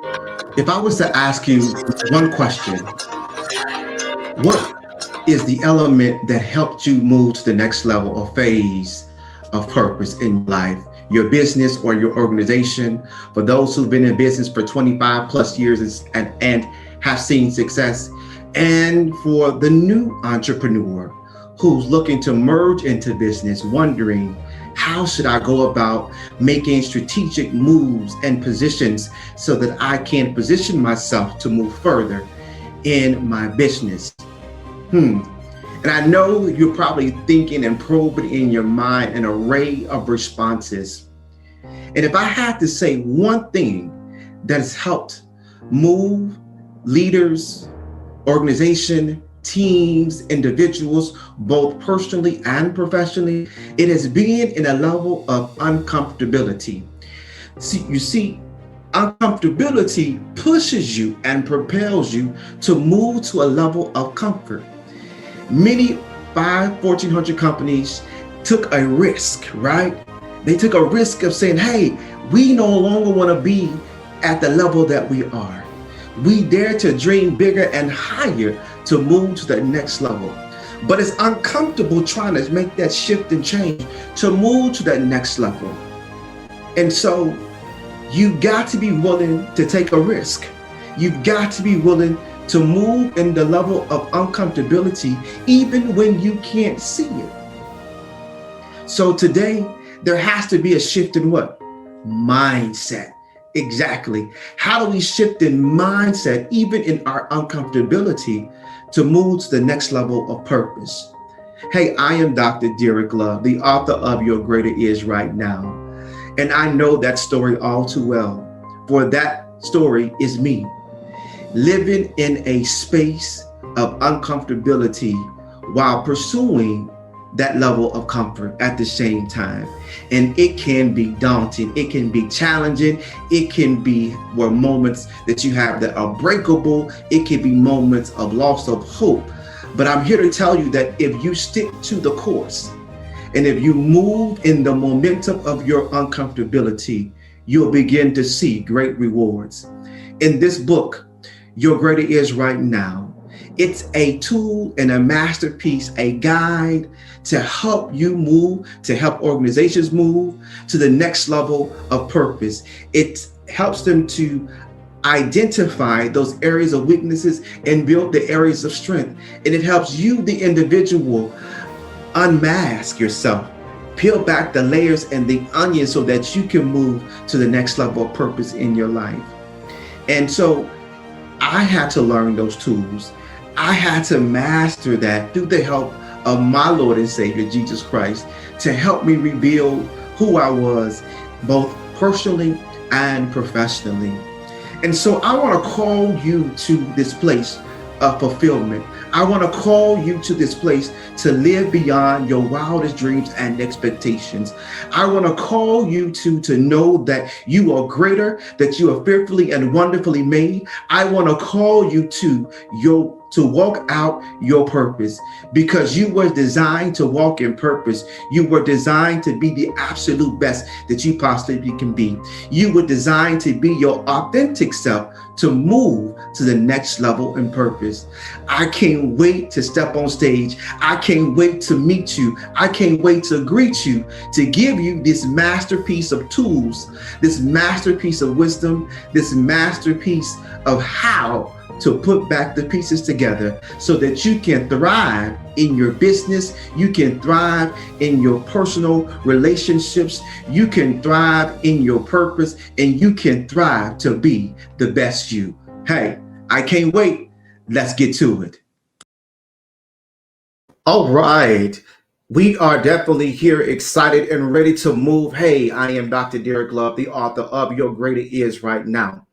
If I was to ask you one question, what is the element that helped you move to the next level or phase of purpose in your life, your business or your organization? For those who've been in business for 25 plus years and have seen success, and for the new entrepreneur who's looking to merge into business, wondering how should I go about making strategic moves and positions so that I can position myself to move further in my business. And I know you're probably thinking and probing in your mind an array of responses. And if I had to say one thing that has helped move leaders, organization, teams, individuals, both personally and professionally, it has been in a level of uncomfortability. You see, uncomfortability pushes you and propels you to move to a level of comfort. Many 1,400 companies took a risk, right? They took a risk of saying, hey, we no longer want to be at the level that we are. We dare to dream bigger and higher to move to the next level. But it's uncomfortable trying to make that shift and change to move to that next level. And so you got to be willing to take a risk. You've got to be willing to move in the level of uncomfortability, even when you can't see it. So today, there has to be a shift in what? Mindset. Exactly. How do we shift in mindset, even in our uncomfortability, to move to the next level of purpose? Hey, I am Dr. Derrick Love, the author of Your Greater Is Right Now. And I know that story all too well, for that story is me, living in a space of uncomfortability while pursuing that level of comfort at the same time. And it can be daunting. It can be challenging. It can be where moments that you have that are breakable. It can be moments of loss of hope. But I'm here to tell you that if you stick to the course and if you move in the momentum of your uncomfortability, you'll begin to see great rewards. In this book, Your Greater Is Right Now, it's a tool and a masterpiece, a guide to help you move, to help organizations move to the next level of purpose. It helps them to identify those areas of weaknesses and build the areas of strength. And it helps you, the individual, unmask yourself, peel back the layers and the onion so that you can move to the next level of purpose in your life. And so I had to learn those tools. I had to master that through the help of my Lord and Savior, Jesus Christ, to help me rebuild who I was, both personally and professionally. And so I want to call you to this place of fulfillment. I want to call you to this place to live beyond your wildest dreams and expectations. I want to call you to know that you are greater, that you are fearfully and wonderfully made. I want to call you to walk out your purpose, because you were designed to walk in purpose. You were designed to be the absolute best that you possibly can be. You were designed to be your authentic self, to move to the next level in purpose. I can't wait to step on stage. I can't wait to meet you. I can't wait to greet you, to give you this masterpiece of tools, this masterpiece of wisdom, this masterpiece of how to put back the pieces together so that you can thrive in your business, you can thrive in your personal relationships, you can thrive in your purpose, and you can thrive to be the best you. Hey, I can't wait. Let's get to it. All right. We are definitely here excited and ready to move. Hey, I am Dr. Derrick Love, the author of Your Greater Is Right Now.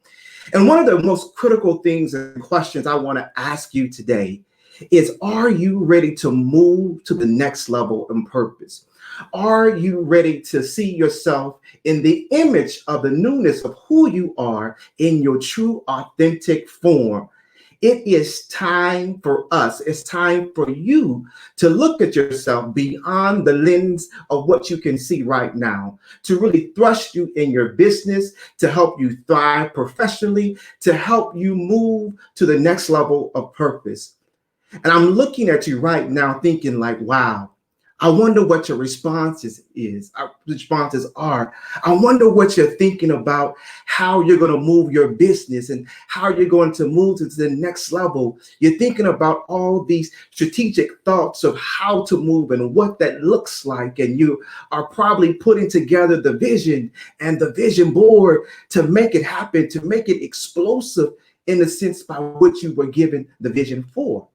And one of the most critical things and questions I want to ask you today is, are you ready to move to the next level in purpose? Are you ready to see yourself in the image of the newness of who you are in your true, authentic form? It is time for us, it's time for you to look at yourself beyond the lens of what you can see right now, to really thrust you in your business, to help you thrive professionally, to help you move to the next level of purpose. And I'm looking at you right now thinking like, wow, I wonder what your responses are. I wonder what you're thinking about, how you're going to move your business and how you're going to move to the next level. You're thinking about all these strategic thoughts of how to move and what that looks like. And you are probably putting together the vision and the vision board to make it happen, to make it explosive in the sense by which you were given the vision for.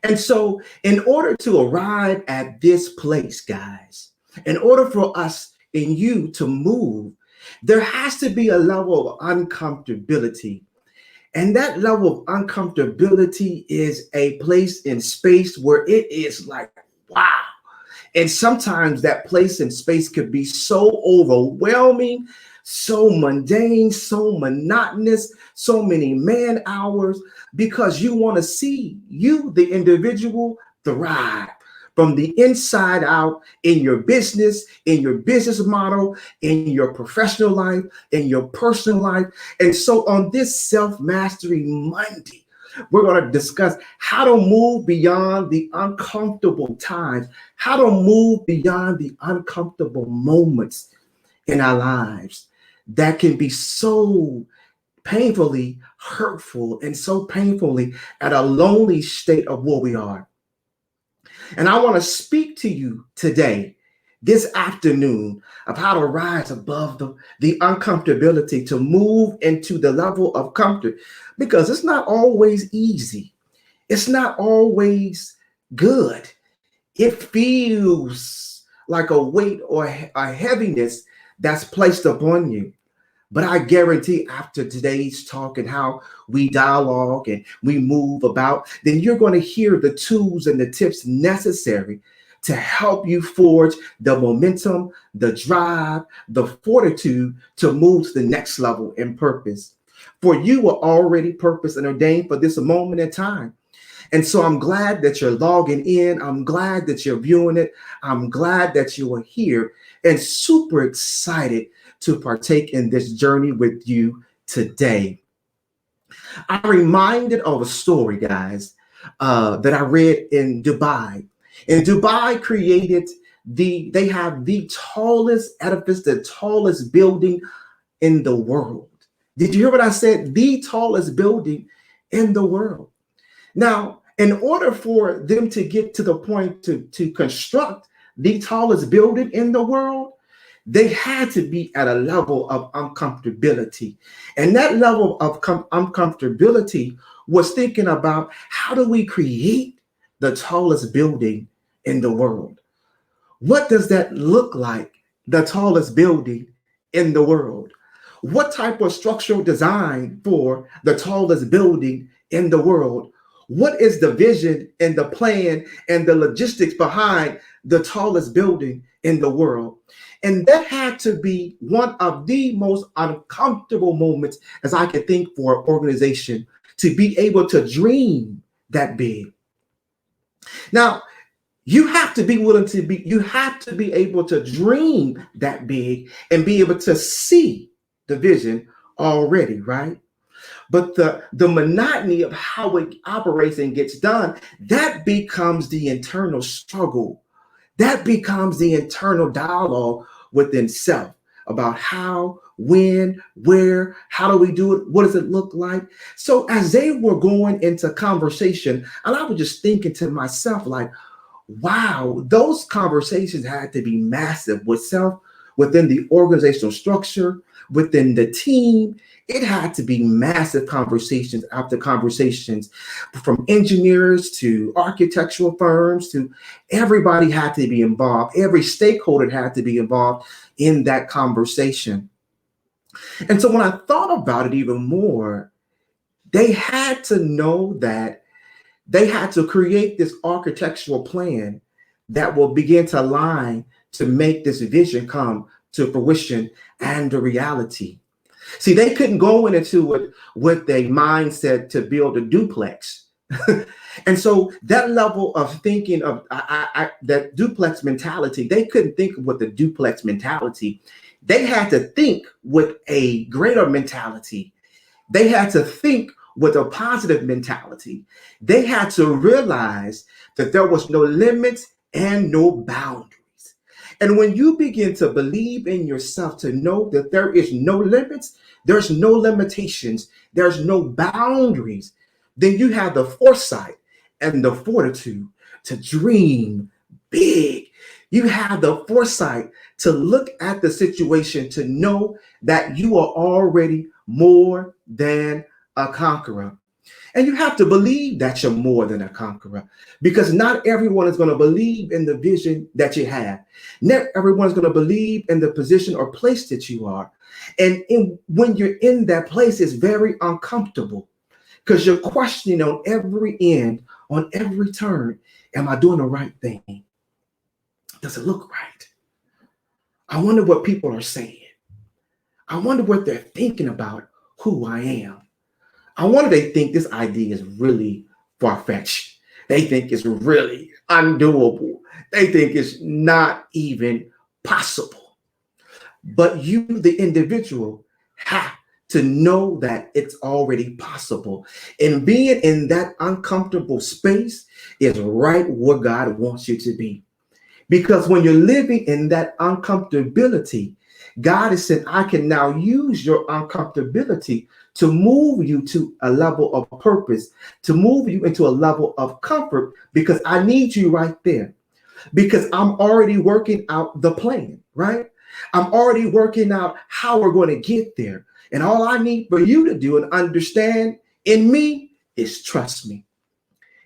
And so, in order to arrive at this place, guys, in order for us and you to move, there has to be a level of uncomfortability. And that level of uncomfortability is a place in space where it is like, wow. And sometimes that place and space could be so overwhelming, so mundane, so monotonous, so many man hours, because you want to see you, the individual, thrive from the inside out in your business model, in your professional life, in your personal life. And so on this Self-Mastery Monday, we're going to discuss how to move beyond the uncomfortable times, how to move beyond the uncomfortable moments in our lives that can be so painfully hurtful and so painfully at a lonely state of where we are. And I want to speak to you today, this afternoon, of how to rise above the uncomfortability, to move into the level of comfort, because it's not always easy. It's not always good. It feels like a weight or a heaviness that's placed upon you. But I guarantee after today's talk and how we dialogue and we move about, then you're going to hear the tools and the tips necessary to help you forge the momentum, the drive, the fortitude to move to the next level in purpose. For you are already purposed and ordained for this moment in time. And so I'm glad that you're logging in. I'm glad that you're viewing it. I'm glad that you are here and super excited to partake in this journey with you today. I'm reminded of a story, guys, that I read in Dubai. And Dubai created they have the tallest edifice, the tallest building in the world. Did you hear what I said? The tallest building in the world. Now, in order for them to get to the point to construct the tallest building in the world, they had to be at a level of uncomfortability. And that level of uncomfortability was thinking about, how do we create the tallest building in the world? What does that look like, the tallest building in the world? What type of structural design for the tallest building in the world? What is the vision and the plan and the logistics behind the tallest building in the world? And that had to be one of the most uncomfortable moments, as I can think, for an organization to be able to dream that big. Now, you have to be able to dream that big and be able to see the vision already, right? But the monotony of how it operates and gets done, that becomes the internal struggle. That becomes the internal dialogue within self about how, when, where, how do we do it? What does it look like? So as they were going into conversation, and I was just thinking to myself, like, wow, those conversations had to be massive with self, within the organizational structure, within the team. It had to be massive conversations after conversations, from engineers to architectural firms to everybody had to be involved. Every stakeholder had to be involved in that conversation. And so when I thought about it even more, they had to know that they had to create this architectural plan that will begin to align to make this vision come to fruition and the reality. See, they couldn't go into it with a mindset to build a duplex. And so that level of thinking of that duplex mentality, they couldn't think with the duplex mentality. They had to think with a greater mentality. They had to think with a positive mentality. They had to realize that there was no limits and no boundaries. And when you begin to believe in yourself, to know that there is no limits, there's no limitations, there's no boundaries, then you have the foresight and the fortitude to dream big. You have the foresight to look at the situation, to know that you are already more than a conqueror. And you have to believe that you're more than a conqueror, because not everyone is going to believe in the vision that you have. Not everyone is going to believe in the position or place that you are. And when you're in that place, it's very uncomfortable because you're questioning on every end, on every turn. Am I doing the right thing? Does it look right? I wonder what people are saying. I wonder what they're thinking about who I am. I wonder if they think this idea is really far-fetched. They think it's really undoable. They think it's not even possible. But you, the individual, have to know that it's already possible. And being in that uncomfortable space is right where God wants you to be. Because when you're living in that uncomfortability, God is saying, I can now use your uncomfortability to move you to a level of purpose, to move you into a level of comfort, because I need you right there. Because I'm already working out the plan, right? I'm already working out how we're going to get there. And all I need for you to do and understand in me is trust me.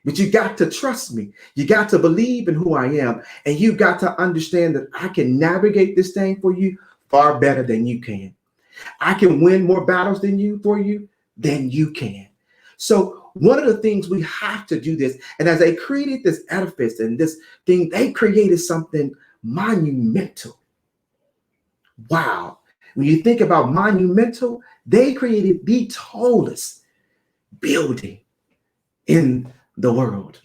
But you got to trust me. You got to believe in who I am. And you got to understand that I can navigate this thing for you far better than you can. I can win more battles than you than you can. So one of the things we have to do this, and as they created this edifice and this thing, they created something monumental. Wow. When you think about monumental, they created the tallest building in the world.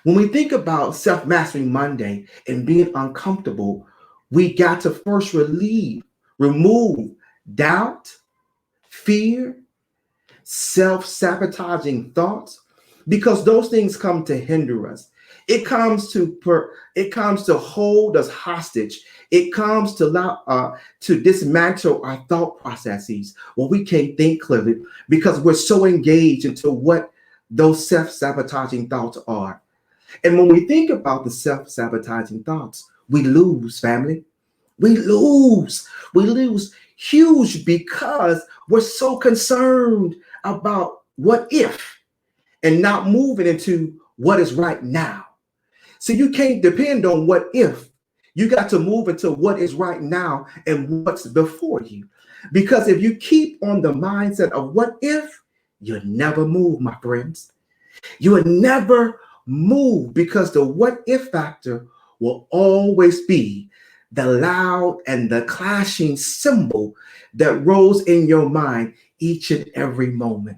When we think about Self-Mastery Monday and being uncomfortable, we got to first remove doubt, fear, self-sabotaging thoughts, because those things come to hinder us. It comes to hold us hostage. It comes to dismantle our thought processes where we can't think clearly because we're so engaged into what those self-sabotaging thoughts are. And when we think about the self-sabotaging thoughts, we lose, family. We lose huge because we're so concerned about what if and not moving into what is right now. So you can't depend on what if. You got to move into what is right now and what's before you. Because if you keep on the mindset of what if, you'll never move, my friends. You will never move because the what if factor will always be the loud and the clashing symbol that rolls in your mind each and every moment.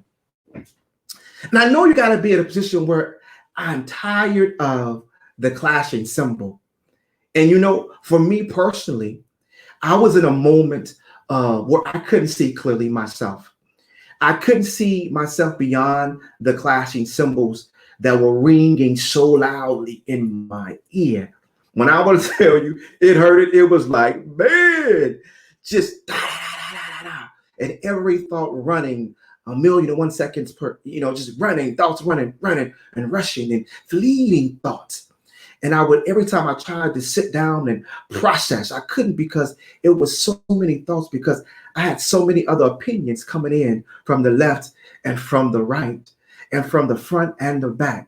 And I know you got to be in a position where I'm tired of the clashing symbol. And for me personally, I was in a moment where I couldn't see clearly myself. I couldn't see myself beyond the clashing cymbals that were ringing so loudly in my ear. When I want to tell you, it hurted. It was like, man, just da, da, da, da, da, and every thought running 1,000,001 seconds per, just running, thoughts running and rushing and fleeting thoughts. And every time I tried to sit down and process, I couldn't because it was so many thoughts, because I had so many other opinions coming in from the left and from the right and from the front and the back.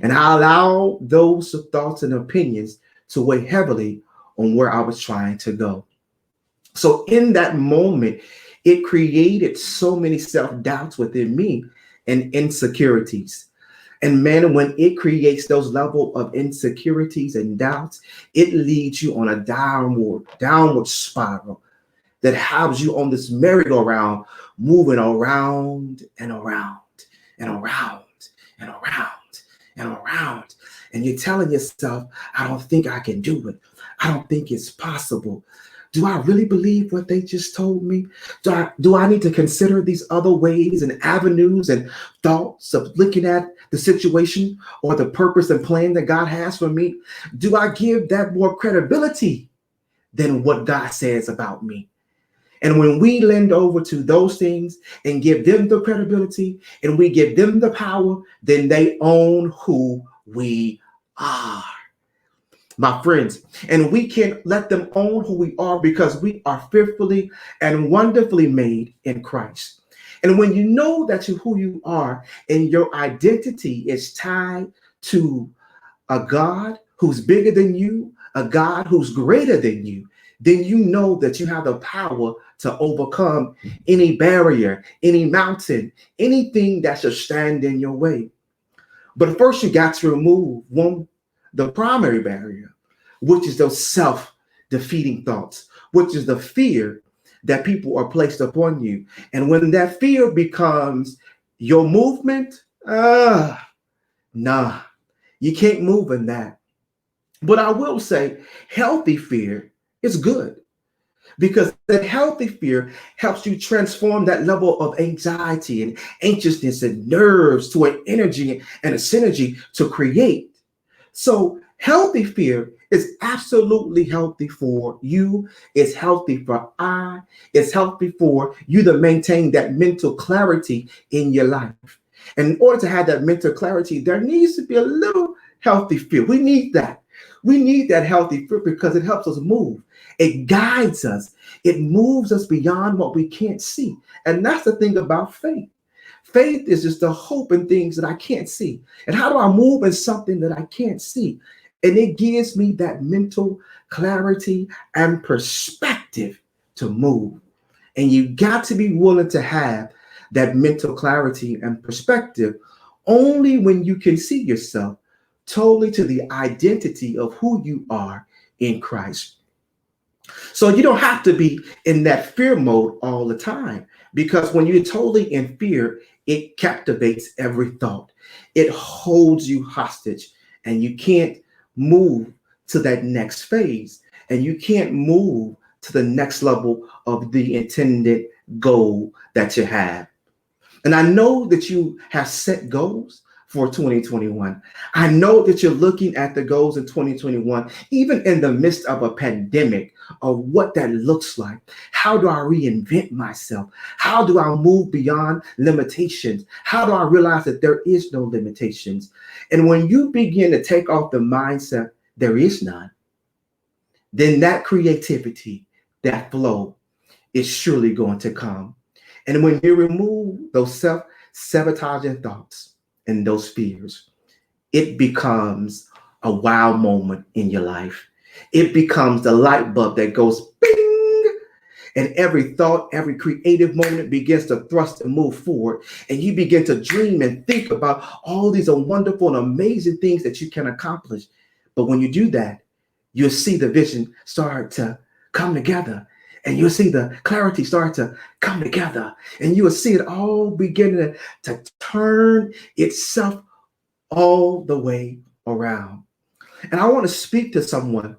And I allowed those thoughts and opinions to weigh heavily on where I was trying to go. So in that moment, it created so many self-doubts within me and insecurities. And man, when it creates those level of insecurities and doubts, it leads you on a downward spiral. that has you on this merry-go-round, moving around and around and around and around and around. And you're telling yourself, I don't think I can do it. I don't think it's possible. Do I really believe what they just told me? Do I need to consider these other ways and avenues and thoughts of looking at the situation or the purpose and plan that God has for me? Do I give that more credibility than what God says about me? And when we lend over to those things and give them the credibility and we give them the power, then they own who we are, my friends. And we can let them own who we are because we are fearfully and wonderfully made in Christ. And when you know that who you are and your identity is tied to a God who's bigger than you, a God who's greater than you, then you know that you have the power to overcome any barrier, any mountain, anything that should stand in your way. But first, you got to remove the primary barrier, which is those self-defeating thoughts, which is the fear that people are placed upon you. And when that fear becomes your movement, nah, you can't move in that. But I will say healthy fear is good, because the healthy fear helps you transform that level of anxiety and anxiousness and nerves to an energy and a synergy to create. So healthy fear is absolutely healthy for you. It's healthy for I. It's healthy for you to maintain that mental clarity in your life. And in order to have that mental clarity, there needs to be a little healthy fear. We need that. We need that healthy fear because it helps us move. It guides us. It moves us beyond what we can't see. And that's the thing about faith. Faith is just the hope in things that I can't see. And how do I move in something that I can't see? And it gives me that mental clarity and perspective to move. And you got to be willing to have that mental clarity and perspective only when you can see yourself totally to the identity of who you are in Christ. So you don't have to be in that fear mode all the time, because when you're totally in fear, it captivates every thought. It holds you hostage and you can't move to that next phase, and you can't move to the next level of the intended goal that you have. And I know that you have set goals for 2021. I know that you're looking at the goals in 2021, even in the midst of a pandemic, of what that looks like. How do I reinvent myself? How do I move beyond limitations? How do I realize that there is no limitations? And when you begin to take off the mindset, there is none, then that creativity, that flow is surely going to come. And when you remove those self-sabotaging thoughts and those fears, it becomes a wow moment in your life. It becomes the light bulb that goes bing, and every thought, every creative moment begins to thrust and move forward. And you begin to dream and think about all these wonderful and amazing things that you can accomplish. But when you do that, you'll see the vision start to come together. And you'll see the clarity start to come together. And you will see it all beginning to turn itself all the way around. And I want to speak to someone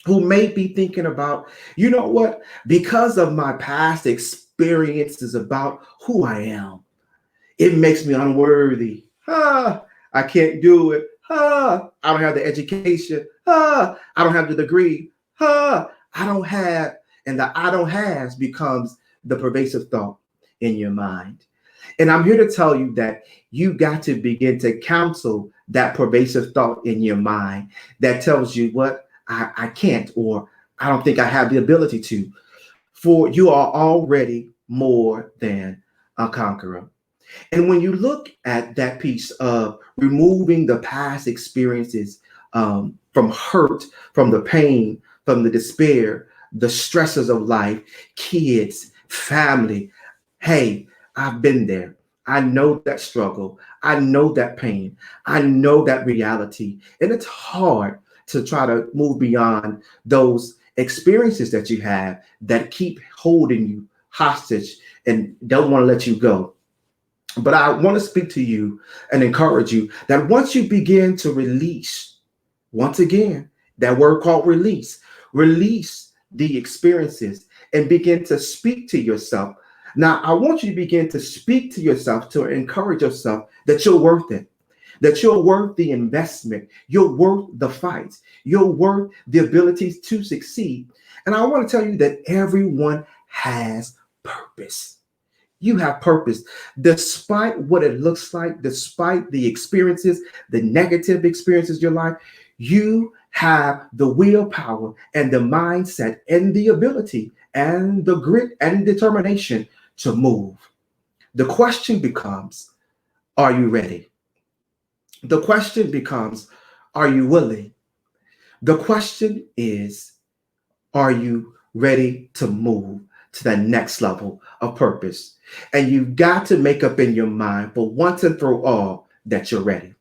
who may be thinking about, you know what, because of my past experiences about who I am, it makes me unworthy. I can't do it. I don't have the education. I don't have the degree. I don't have. And the I don't has becomes the pervasive thought in your mind. And I'm here to tell you that you got to begin to counsel that pervasive thought in your mind that tells you what I can't, or I don't think I have the ability to. For you are already more than a conqueror. And when you look at that piece of removing the past experiences, from hurt, from the pain, from the despair, the stresses of life, kids, family. Hey, I've been there. I know that struggle. I know that pain. I know that reality. And it's hard to try to move beyond those experiences that you have that keep holding you hostage and don't want to let you go. But I want to speak to you and encourage you that once you begin to release, once again, that word called release, release the experiences and begin to speak to yourself. Now, I want you to begin to speak to yourself to encourage yourself that you're worth it, that you're worth the investment, you're worth the fight, you're worth the ability to succeed. And I want to tell you that everyone has purpose. You have purpose, despite what it looks like, despite the experiences, the negative experiences in your life. You have the willpower and the mindset and the ability and the grit and determination to move. The question becomes, are you ready? The question becomes, are you willing? The question is, are you ready to move to the next level of purpose? And you've got to make up in your mind for once and for all that you're ready.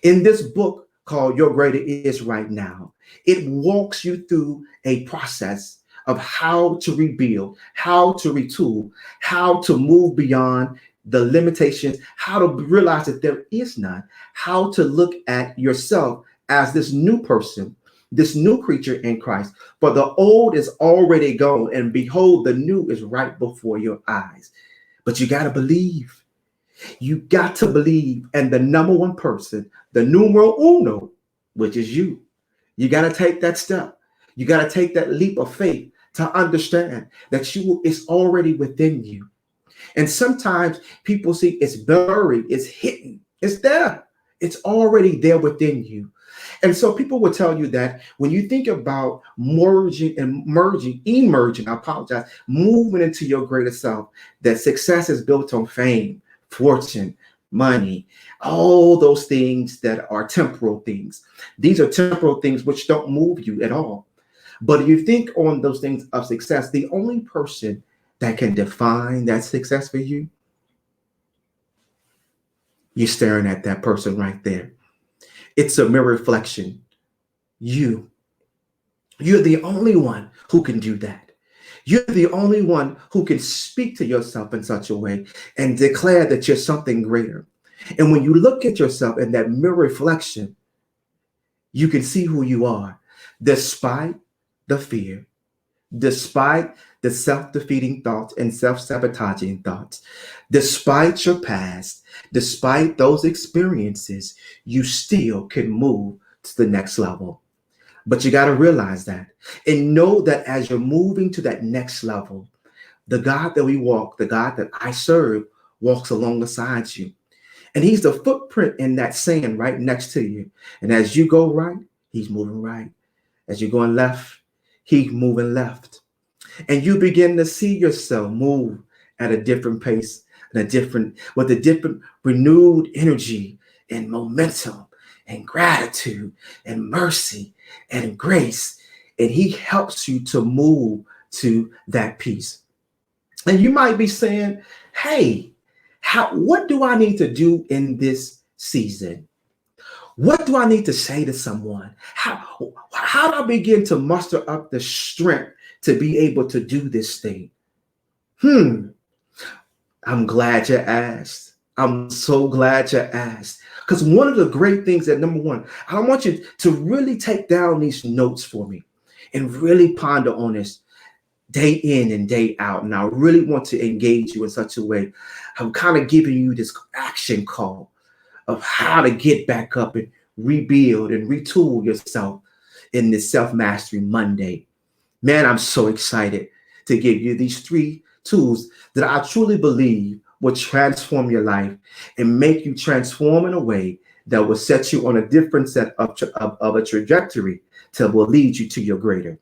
In this book called Your Greater Is Right Now, it walks you through a process of how to rebuild, how to retool, how to move beyond the limitations, how to realize that there is none, how to look at yourself as this new person, this new creature in Christ. For the old is already gone, and behold, the new is right before your eyes. But you got to believe. You got to believe. And the number one person, the numero uno, which is you, you got to take that step. You got to take that leap of faith to understand that it's already within you. And sometimes people see it's buried, it's hidden, it's there. It's already there within you. And so people will tell you that when you think about emerging, I apologize, moving into your greater self, that success is built on fame, fortune, money, all those things that are temporal things. These are temporal things which don't move you at all. But if you think on those things of success, the only person that can define that success for you, you're staring at that person right there. It's a mirror reflection. You're the only one who can do that. You're the only one who can speak to yourself in such a way and declare that you're something greater. And when you look at yourself in that mirror reflection, you can see who you are, despite the fear, despite the self-defeating thoughts and self-sabotaging thoughts, despite your past, despite those experiences, you still can move to the next level. But you got to realize that and know that as you're moving to that next level, the God that we walk, the God that I serve, walks alongside you. And he's the footprint in that sand right next to you. And as you go right, he's moving right. As you're going left, he's moving left. And you begin to see yourself move at a different pace, with a different renewed energy and momentum and gratitude and mercy and grace. And he helps you to move to that peace. And you might be saying, hey, what do I need to do in this season? What do I need to say to someone? How do I begin to muster up the strength to be able to do this thing? I'm glad you asked. I'm so glad you asked. Because one of the great things that, number one, I want you to really take down these notes for me and really ponder on this day in and day out. And I really want to engage you in such a way. I'm kind of giving you this action call of how to get back up and rebuild and retool yourself in this Self-Mastery Monday. Man, I'm so excited to give you these 3 tools that I truly believe will transform your life and make you transform in a way that will set you on a different set of a trajectory that will lead you to your greater.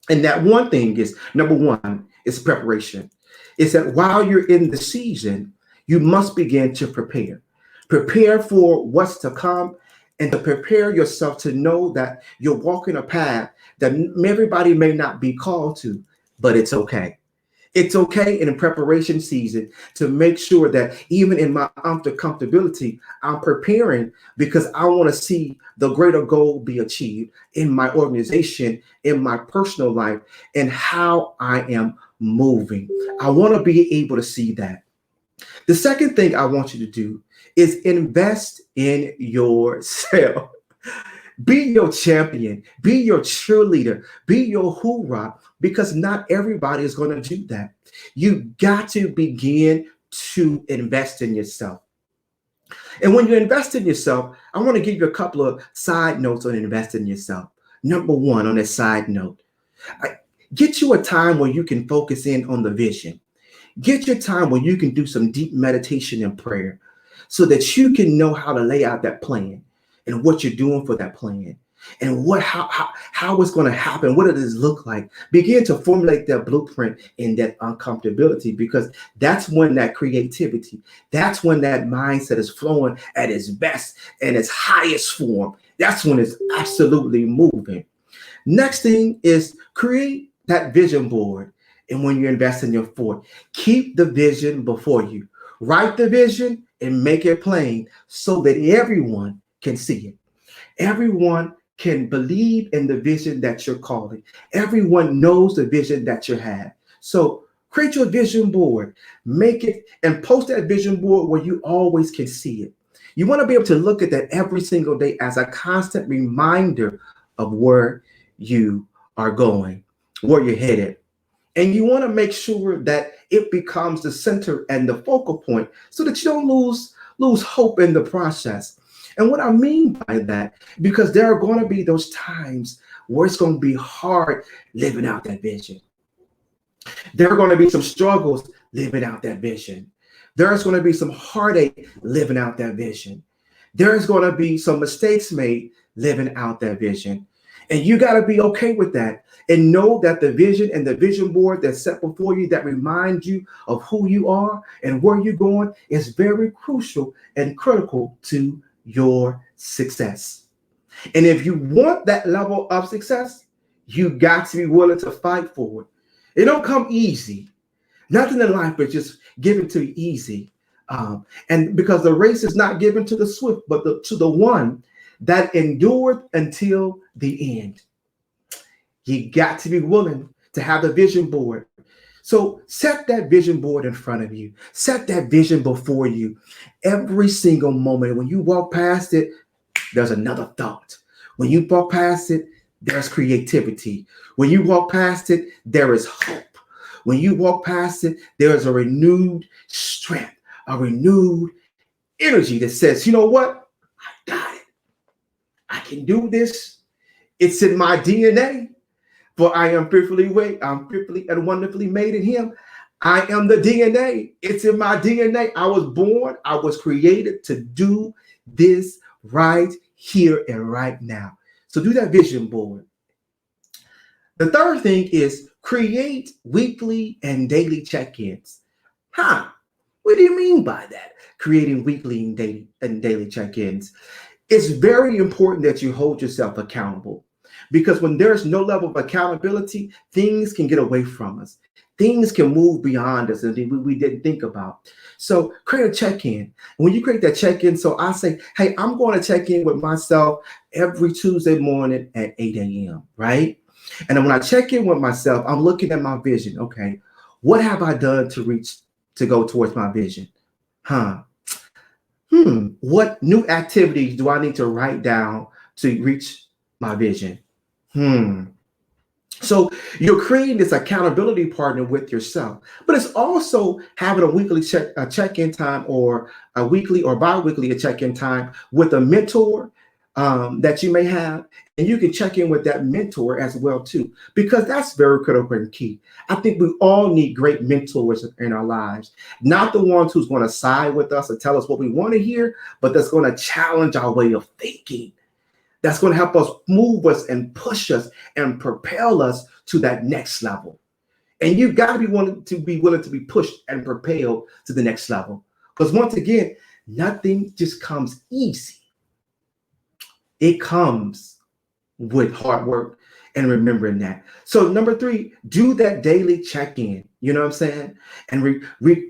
And that one thing is, number one, is preparation. It's that while you're in the season, you must begin to prepare. Prepare for what's to come and to prepare yourself to know that you're walking a path that everybody may not be called to, but it's okay. It's okay in preparation season to make sure that even in my uncomfortability, I'm preparing because I want to see the greater goal be achieved in my organization, in my personal life, and how I am moving. I want to be able to see that. The second thing I want you to do is invest in yourself. Be your champion, be your cheerleader, be your hoorah, because not everybody is going to do that. You got to begin to invest in yourself. And when you invest in yourself, I want to give you a couple of side notes on investing in yourself. Number one, on a side note, get you a time where you can focus in on the vision. Get your time where you can do some deep meditation and prayer so that you can know how to lay out that plan and what you're doing for that plan and how it's going to happen, what it does look like. Begin to formulate that blueprint in that uncomfortability, because that's when that creativity, that's when that mindset is flowing at its best and its highest form. That's when it's absolutely moving. Next thing is create that vision board. And when you invest in your fort, keep the vision before you. Write the vision and make it plain so that everyone can see it. Everyone can believe in the vision that you're calling. Everyone knows the vision that you have. So create your vision board, make it and post that vision board where you always can see it. You want to be able to look at that every single day as a constant reminder of where you are going, where you're headed. And you want to make sure that it becomes the center and the focal point so that you don't lose hope in the process. And what I mean by that, because there are going to be those times where it's going to be hard living out that vision. There are going to be some struggles living out that vision. There's going to be some heartache living out that vision. There's going to be some mistakes made living out that vision. And you got to be okay with that and know that the vision and the vision board that's set before you that reminds you of who you are and where you're going is very crucial and critical to your success. And if you want that level of success, you got to be willing to fight for it. It don't come easy. Nothing in life is just given to you easy. And because the race is not given to the swift, but to the one that endured until the end. You got to be willing to have the vision board. So set that vision board in front of you. Set that vision before you. Every single moment. When you walk past it, there's another thought. When you walk past it, there's creativity. When you walk past it, there is hope. When you walk past it, there is a renewed strength, a renewed energy that says, you know what? I got it. I can do this. It's in my DNA. For I am I'm fearfully and wonderfully made in him. I am the DNA. It's in my DNA. I was born, I was created to do this right here and right now. So do that vision board. The third thing is create weekly and daily check-ins. What do you mean by that? Creating weekly and daily check-ins. It's very important that you hold yourself accountable, because when there's no level of accountability, things can get away from us. Things can move beyond us and we didn't think about. So create a check-in. When you create that check-in, so I say, hey, I'm going to check in with myself every Tuesday morning at 8 a.m., right? And then when I check in with myself, I'm looking at my vision. Okay, what have I done to go towards my vision? What new activities do I need to write down to reach my vision? So you're creating this accountability partner with yourself, but it's also having a weekly check-in time, or a weekly or bi-weekly check-in time with a mentor that you may have. And you can check in with that mentor as well too, because that's very critical and key. I think we all need great mentors in our lives, not the ones who's going to side with us and tell us what we want to hear, but that's going to challenge our way of thinking. That's going to help us move us and push us and propel us to that next level. And you've got to be willing to be pushed and propelled to the next level. Because once again, nothing just comes easy. It comes with hard work. and remembering that. So number 3, do that daily check-in. You know what I'm saying? And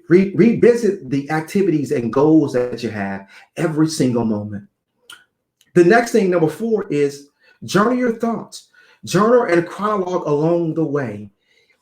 revisit the activities and goals that you have every single moment. The next thing, number 4, is journal your thoughts. Journal and chronologue along the way.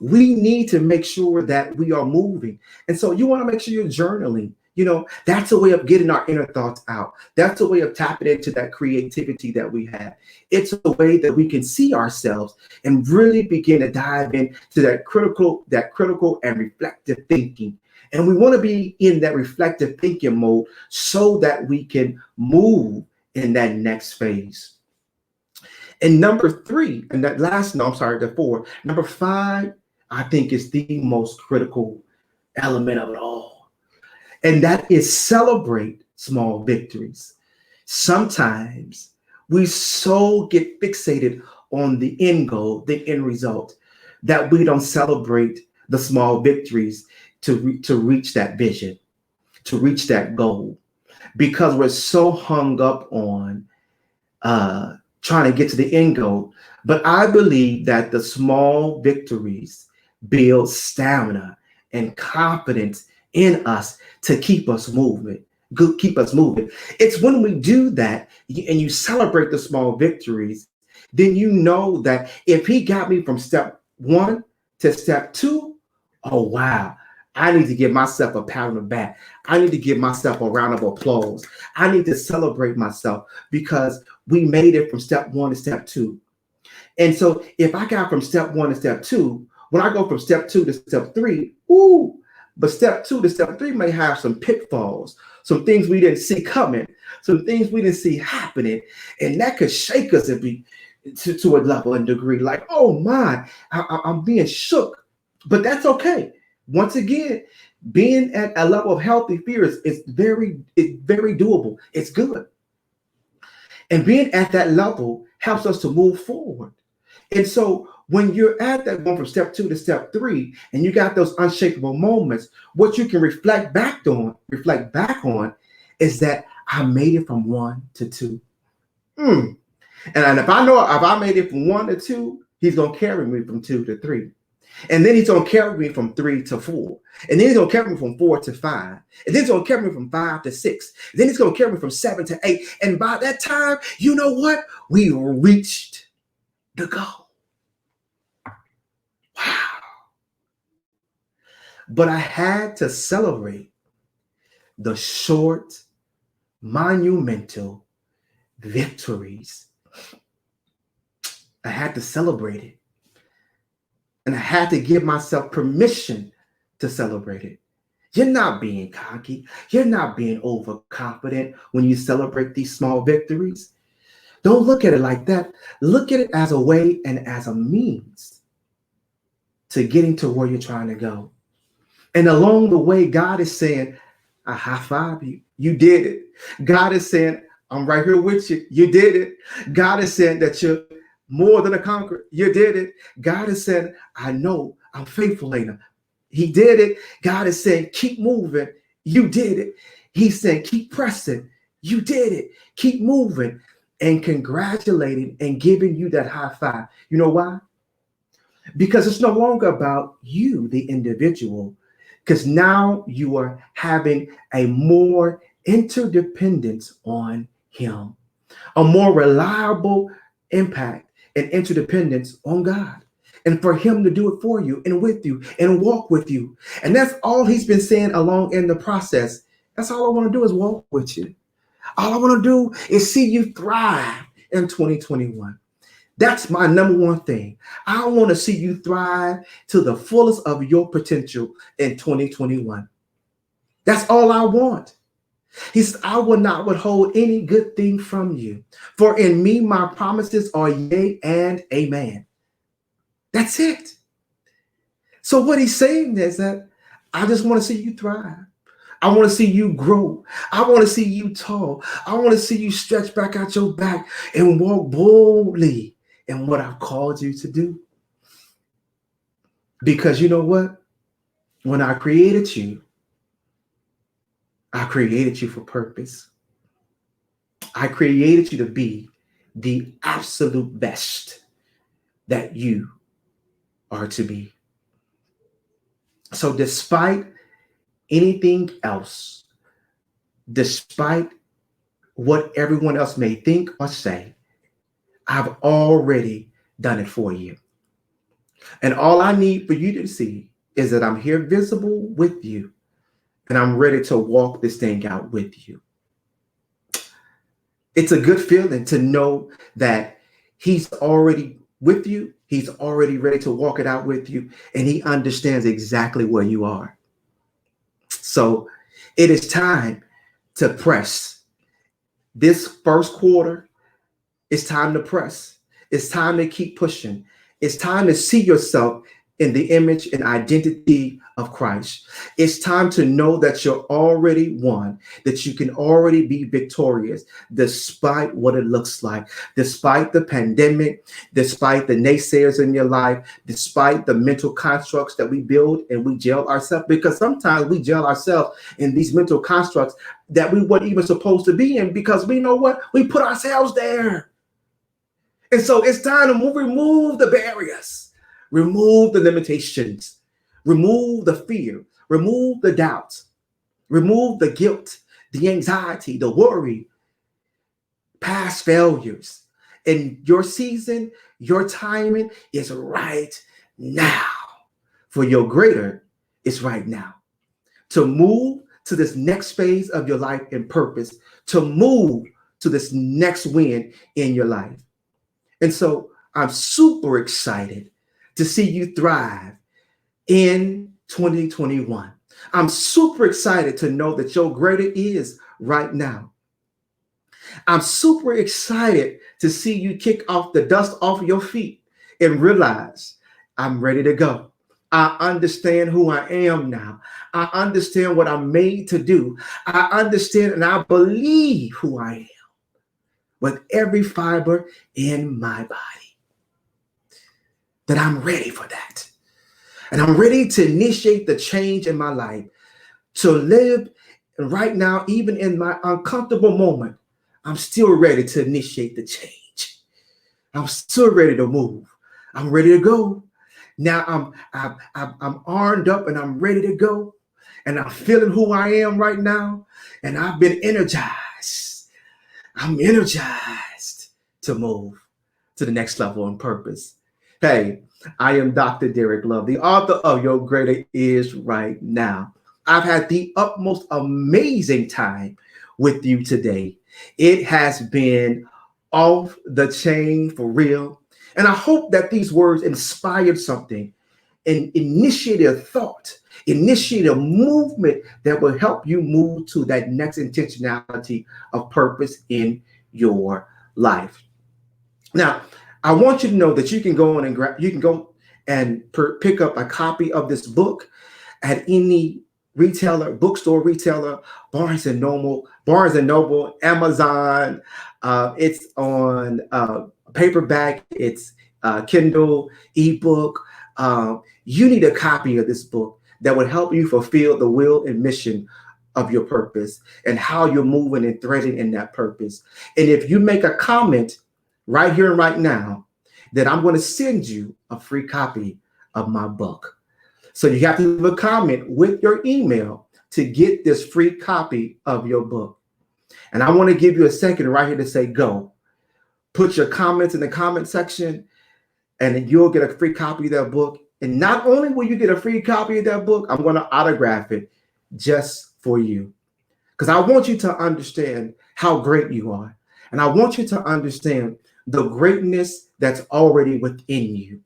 We need to make sure that we are moving. And so you want to make sure you're journaling. You know, that's a way of getting our inner thoughts out. That's a way of tapping into that creativity that we have. It's a way that we can see ourselves and really begin to dive into that critical and reflective thinking. And we want to be in that reflective thinking mode so that we can move in that next phase. And number 3, and that last, no, I'm sorry, the 4, number 5, I think is the most critical element of it all. And that is celebrate small victories. Sometimes we so get fixated on the end goal, the end result, that we don't celebrate the small victories to reach that vision, to reach that goal, because we're so hung up on trying to get to the end goal. But I believe that the small victories build stamina and confidence in us to keep us moving. It's when we do that and you celebrate the small victories, then you know that if he got me from step 1 to step 2, oh wow, I need to give myself a pat on the back. I need to give myself a round of applause. I need to celebrate myself because we made it from step 1 to step 2. And so if I got from step 1 to step 2, when I go from step 2 to step 3, ooh, but step 2 to step 3 may have some pitfalls, some things we didn't see coming, some things we didn't see happening. And that could shake us and be to a level and degree like, oh my, I'm being shook. But that's okay. Once again, being at a level of healthy fears is very doable. It's good. And being at that level helps us to move forward. And so when you're at that one from step 2 to step 3, and you got those unshakable moments, what you can reflect back on is that I made it from 1 to 2. And if I made it from 1 to 2, he's going to carry me from 2 to 3. And then he's going to carry me from 3 to 4. And then he's going to carry me from 4 to 5. And then he's going to carry me from 5 to 6. And then he's going to carry me from 7 to 8. And by that time, you know what? We reached the goal. Wow. But I had to celebrate the short, monumental victories. I had to celebrate it. And I had to give myself permission to celebrate it. You're not being cocky. You're not being overconfident when you celebrate these small victories. Don't look at it like that. Look at it as a way and as a means to getting to where you're trying to go. And along the way, God is saying, I high five you. You did it. God is saying, I'm right here with you. You did it. God is saying that you're more than a conqueror. You did it. God is saying, I know I'm faithful in him. He did it. God is saying, keep moving. You did it. He's saying, keep pressing. You did it. Keep moving, and congratulating and giving you that high five. You know why? Because it's no longer about you, the individual, because now you are having a more interdependence on him, a more reliable impact and interdependence on God, and for him to do it for you and with you and walk with you. And that's all he's been saying along in the process. That's all I want to do is walk with you. All I want to do is see you thrive in 2021. That's my number one thing. I want to see you thrive to the fullest of your potential in 2021. That's all I want. He says, I will not withhold any good thing from you. For in me, my promises are yea and amen. That's it. So what he's saying is that I just want to see you thrive. I want to see you grow. I want to see you tall. I want to see you stretch back out your back and walk boldly in what I've called you to do. Because you know what? When I created you for purpose. I created you to be the absolute best that you are to be. So despite anything else, despite what everyone else may think or say, I've already done it for you. And all I need for you to see is that I'm here visible with you, and I'm ready to walk this thing out with you. It's a good feeling to know that he's already with you. He's already ready to walk it out with you, and he understands exactly where you are. So it is time to press. This first quarter, it's time to press. It's time to keep pushing. It's time to see yourself in the image and identity of Christ. It's time to know that you're already won, that you can already be victorious despite what it looks like, despite the pandemic, despite the naysayers in your life, despite the mental constructs that we build and we jail ourselves, because sometimes we jail ourselves in these mental constructs that we weren't even supposed to be in, because we know what? We put ourselves there. And so it's time to remove the barriers, remove the limitations, remove the fear, remove the doubts, remove the guilt, the anxiety, the worry, past failures. And your season, your timing is right now. For your greater is right now. To move to this next phase of your life and purpose, to move to this next win in your life. And so I'm super excited to see you thrive in 2021. I'm super excited to know that your greater is right now. I'm super excited to see you kick off the dust off your feet and realize I'm ready to go. I understand who I am now. I understand what I'm made to do. I understand and I believe who I am with every fiber in my body. That I'm ready for that. And I'm ready to initiate the change in my life, to live right now, even in my uncomfortable moment. I'm still ready to initiate the change. I'm still ready to move. I'm ready to go. Now I'm armed up and I'm ready to go. And I'm feeling who I am right now. And I've been energized. I'm energized to move to the next level on purpose. Hey, I am Dr. Derrick Love, the author of Your Greater Is Right Now. I've had the utmost amazing time with you today. It has been off the chain for real. And I hope that these words inspired something and initiated a thought, initiate a movement that will help you move to that next intentionality of purpose in your life. Now, I want you to know that you can go on and pick up a copy of this book at any retailer, bookstore retailer, Barnes and Noble, Amazon. It's on paperback, it's Kindle, ebook. You need a copy of this book that would help you fulfill the will and mission of your purpose and how you're moving and threading in that purpose. And if you make a comment right here and right now, then I'm going to send you a free copy of my book. So you have to leave a comment with your email to get this free copy of your book. And I want to give you a second right here to say go. Put your comments in the comment section and then you'll get a free copy of that book. And not only will you get a free copy of that book, I'm going to autograph it just for you. Because I want you to understand how great you are. And I want you to understand the greatness that's already within you.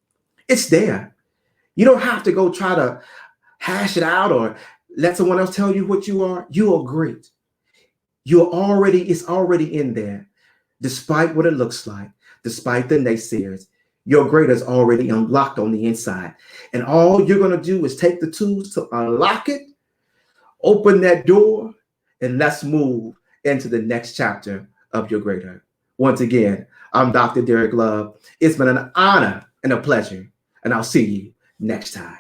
It's there. You don't have to go try to hash it out or let someone else tell you what you are. You are great. It's already in there. Despite what it looks like, despite the naysayers, your greater is already unlocked on the inside. And all you're going to do is take the tools to unlock it, open that door, and let's move into the next chapter of your greater. Once again, I'm Dr. Derrick Love. It's been an honor and a pleasure, and I'll see you next time.